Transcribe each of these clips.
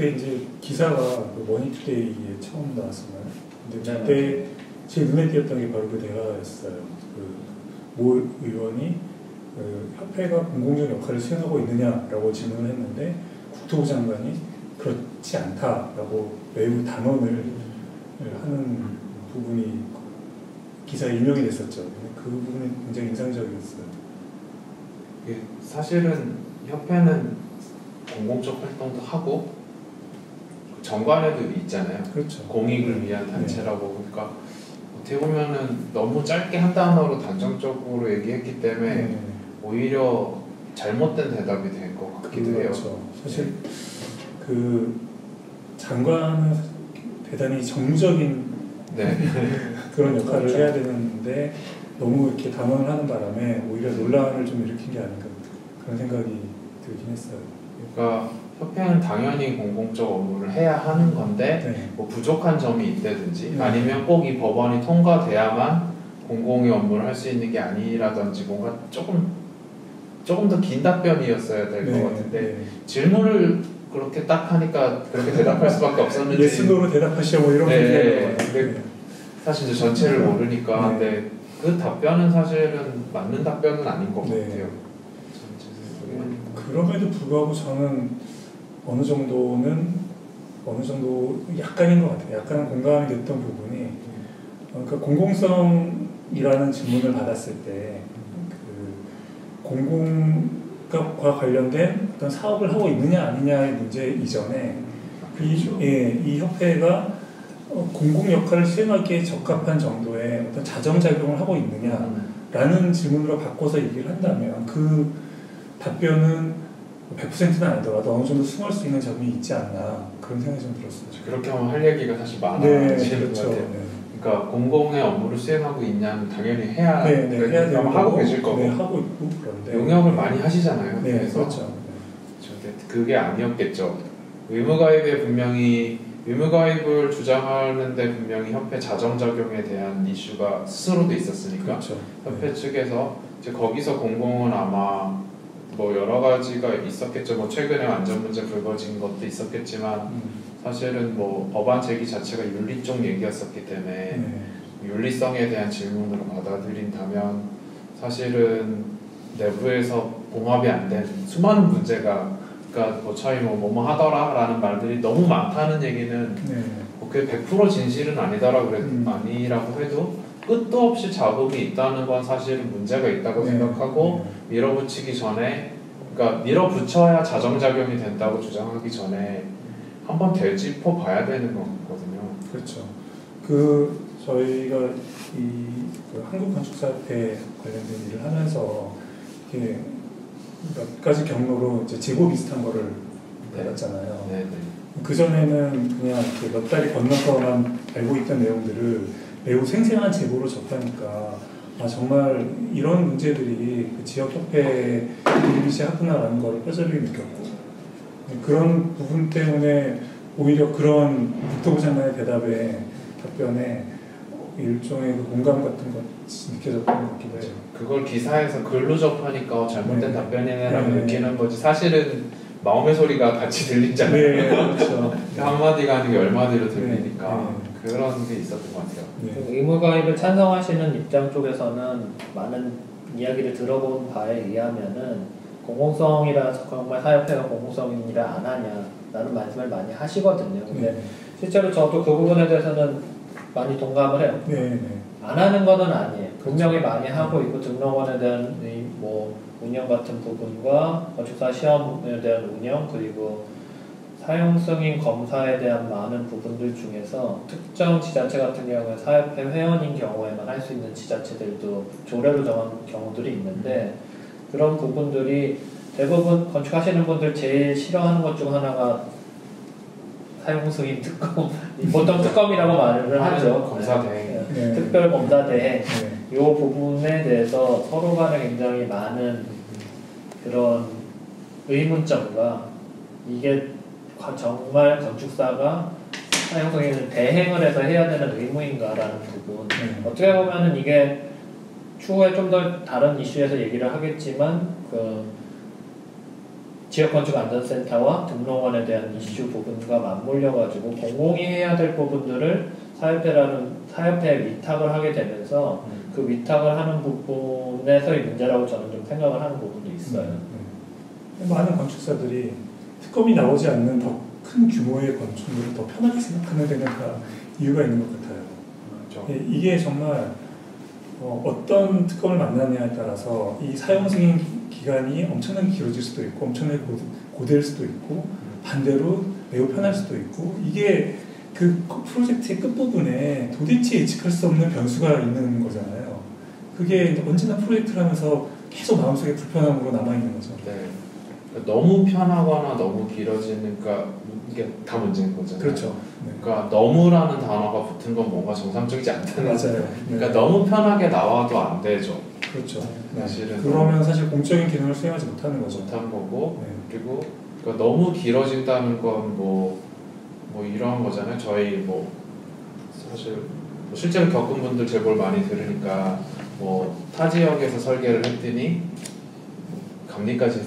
그때 이제 기사가 그 머니투데이에 처음 나왔었나요? 근데 그때 제 눈에 띄었던 게 바로 그 대화였어요. 그 모 의원이 협회가 공공적 역할을 수행하고 있느냐라고 질문을 했는데 국토부 장관이 그렇지 않다라고 매우 단언을 하는 부분이 기사에 인용이 됐었죠. 그 부분이 굉장히 인상적이었어요. 사실은 협회는 공공적 활동도 하고 정관에도 있잖아요. 그렇죠. 공익을 위한 단체라고. 그러니까 어떻게 보면은 너무 짧게 한 단어로 단정적으로 얘기했기 때문에 오히려 잘못된 대답이 된 것 같기도 해요. 그렇죠. 사실 그 장관은 대단히 정무적인 그런 역할을 그렇죠. 해야 되는데 너무 이렇게 단언을 하는 바람에 오히려 논란을 좀 일으킨 게 아닌가 그런 생각이 들긴 했어요. 그러니까 협회는 당연히 공공적 업무를 해야 하는 건데 뭐 부족한 점이 있다든지 아니면 꼭 이 법안이 통과돼야만 공공의 업무를 할 수 있는 게 아니라든지 뭔가 조금 더 긴 답변이었어야 될 것 같은데 질문을 그렇게 딱 하니까 그렇게 대답할 수밖에 없었는지 예스노로 대답하시오 뭐 이런 근데 사실 이제 전체를 모르니까 근데 그 답변은 사실은 맞는 답변은 아닌 것 같아요. 그럼에도 불구하고 저는 어느 정도 약간인 것 같아요. 약간은 공감이 됐던 부분이 그러니까 공공성이라는 질문을 받았을 때 그 공공과 관련된 어떤 사업을 하고 있느냐 아니냐의 문제 이전에 이 협회가 공공 역할을 수행하기에 적합한 정도의 어떤 자정작용을 하고 있느냐라는 질문으로 바꿔서 얘기를 한다면 그 답변은 100%는 아니더라도 어느 정도 숨을 수 있는 점이 있지 않나 그런 생각이 좀 들었어요. 그렇게 하면 할 얘기가 사실 많아지는 그렇죠. 것 같아요. 그러니까 공공의 업무를 수행하고 있냐는 당연히 해야 해야 되고 하고 계실 거고 하고 있고 그런데 용역을 많이 하시잖아요. 그래서 그렇죠. 그게 아니었겠죠. 의무가입을 주장하는데 분명히 협회 자정작용에 대한 이슈가 스스로도 있었으니까 그렇죠. 협회 측에서 이제 거기서 공공은 아마 뭐 여러 가지가 있었겠죠. 뭐 최근에 안전 문제 불거진 것도 있었겠지만 사실은 뭐 법안 제기 자체가 윤리 쪽 얘기였었기 때문에 윤리성에 대한 질문으로 받아들인다면 사실은 내부에서 봉합이 안 된 수많은 문제가 그러니까 뭐 차이 뭐뭐 하더라라는 말들이 너무 많다는 얘기는 그게 100% 진실은 아니라고 해도 끝도 없이 잡음이 있다는 건 사실은 문제가 있다고 생각하고 밀어붙이기 전에 그러니까 밀어붙여야 자정작용이 된다고 주장하기 전에 한번 되짚어 봐야 되는 거거든요. 그렇죠. 저희가 그 한국건축사협회 관련된 일을 하면서 이렇게 몇 가지 경로로 이제 제보 비슷한 거를 받았잖아요. 그 전에는 그냥 몇 달이 건너서만 알고 있던 내용들을 매우 생생한 제보로 접하니까 정말 이런 문제들이 그 지역협회에 일비시하구나라는 걸 뼈저리게 느꼈고 그런 부분 때문에 오히려 그런 국토부 장관의 답변에 일종의 그 공감 같은 것이 느껴졌던 것 같기도 해요. 그걸 기사에서 글로 접하니까 잘못된 답변이네라고 느끼는 거지 사실은 마음의 소리가 같이 들리잖아요. 그렇죠. 한마디가 아니고 열마디로 들리니까 그런 게 있었던 것 같아요. 의무가입을 찬성하시는 입장 쪽에서는 많은 이야기를 들어본 바에 의하면은 공공성이라 정말 사협회가 공공성이라 안 하냐라는 말씀을 많이 하시거든요. 근데 실제로 저도 그 부분에 대해서는 많이 동감을 해요. 안 하는 거는 아니에요. 분명히 많이 하고 있고 등록원에 대한 뭐 운영 같은 부분과 건축사 시험에 대한 운영 그리고 사용승인 검사에 대한 많은 부분들 중에서 특정 지자체 같은 경우에 사협회 회원인 경우에만 할 수 있는 지자체들도 조례로 정한 경우들이 있는데 그런 부분들이 대부분 건축하시는 분들 제일 싫어하는 것 중 하나가 사용승인 특검 보통 특검이라고 말을 하죠. 검사대행 특별검사대행 이 부분에 대해서 서로 간에 굉장히 많은 그런 의문점과 이게 정말 건축사가 사용승인을 대행을 해서 해야 되는 의무인가라는 부분 어떻게 보면은 이게 추후에 좀 더 다른 이슈에서 얘기를 하겠지만 그 지역건축안전센터와 등록원에 대한 이슈 부분과 맞물려가지고 공공이 해야 될 부분들을 사협회에 위탁을 하게 되면서 그 위탁을 하는 부분에서의 문제라고 저는 좀 생각을 하는 부분도 있어요. 많은 건축사들이 특검이 나오지 않는 더 큰 규모의 건축물을 더 편하게 생각하는 데는 다 이유가 있는 것 같아요. 그렇죠. 이게 정말 어떤 특검을 만나냐에 따라서 이 사용 승인 기간이 엄청나게 길어질 수도 있고 엄청나게 고될 수도 있고 반대로 매우 편할 수도 있고 이게 그 프로젝트의 끝부분에 도대체 예측할 수 없는 변수가 있는 거잖아요. 그게 언제나 프로젝트를 하면서 계속 마음속에 불편함으로 남아있는 거죠. 네. 너무 편하거나 너무 길어지는, 그러니까 이게 다 문제인 거잖아요. 그렇죠. 네. 그러니까 너무라는 단어가 붙은 건 뭔가 정상적이지 않다는 거죠. 맞아요. 그러니까 네. 너무 편하게 나와도 안 되죠. 그렇죠. 네. 사실은 그러면 사실 공적인 기능을 수행하지 못하는 거죠. 못한 거고, 네. 그리고 그러니까 너무 길어진다는 건 뭐 이런 거잖아요. 저희 뭐 사실 뭐 실제로 겪은 분들 제보를 많이 들으니까 뭐 타 지역에서 설계를 했더니 감리까지,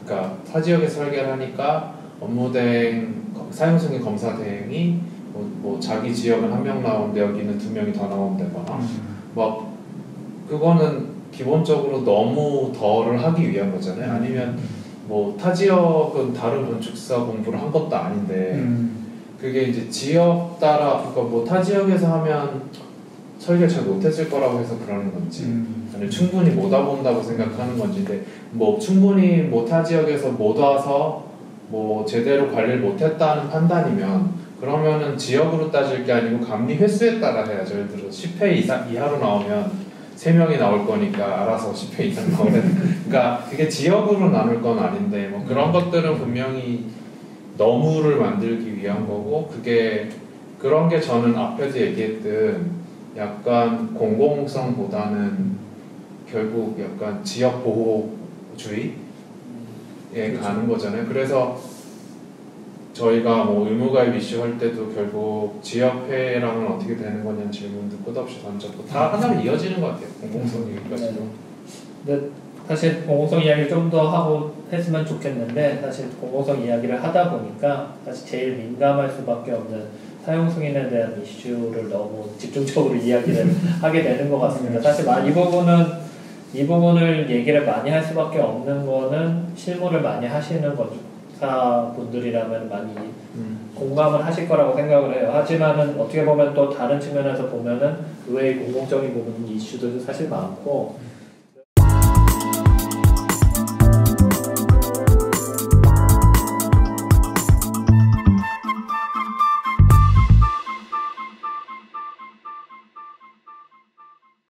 그러니까 타 지역에서 설계를 하니까 업무대행, 사용승인 검사 대행이 뭐 자기 지역은 한 명 나오는데 여기는 2명이 더 나온다거나 막 그거는 기본적으로 너무 덜을 하기 위한 거잖아요. 아니면 뭐 타 지역은 다른 건축사 공부를 한 것도 아닌데 그게 이제 지역 따라, 그러니까 뭐 타 지역에서 하면 설계를 잘 못했을 거라고 해서 그러는 건지 아니면 충분히 못 와본다고 생각하는 건지. 근데 뭐 충분히 뭐 타 지역에서 못 와서 뭐 제대로 관리를 못했다는 판단이면 그러면은 지역으로 따질 게 아니고 감리 횟수에 따라 해야죠. 예를 들어 10회 이하로 나오면 3명이 나올 거니까 알아서 10회 이상 나오는. 그러니까 그게 지역으로 나눌 건 아닌데 뭐 그런 것들은 분명히 너무를 만들기 위한 거고, 그게 그런 게 저는 앞에도 얘기했던 약간 공공성보다는 결국 약간 지역 보호주의에 그렇죠. 가는 거잖아요. 그래서 저희가 뭐 의무가입 이슈 할 때도 결국 지역회랑은 어떻게 되는 거냐는 질문도 끝없이 던졌고 다 하나로 이어지는 것 같아요. 공공성 얘기까지도. 근데 사실 공공성 이야기를 좀 더 하고 했으면 좋겠는데 사실 공공성 이야기를 하다 보니까 사실 제일 민감할 수밖에 없는 사용 승인에 대한 이슈를 너무 집중적으로 이야기를 하게 되는 것 같습니다. 사실 이 부분을 얘기를 많이 할 수밖에 없는 거는 실무를 많이 하시는 건축사분들이라면 많이 공감을 하실 거라고 생각을 해요. 하지만은 어떻게 보면 또 다른 측면에서 보면은 의외의 공공적인 부분 이슈들도 사실 많고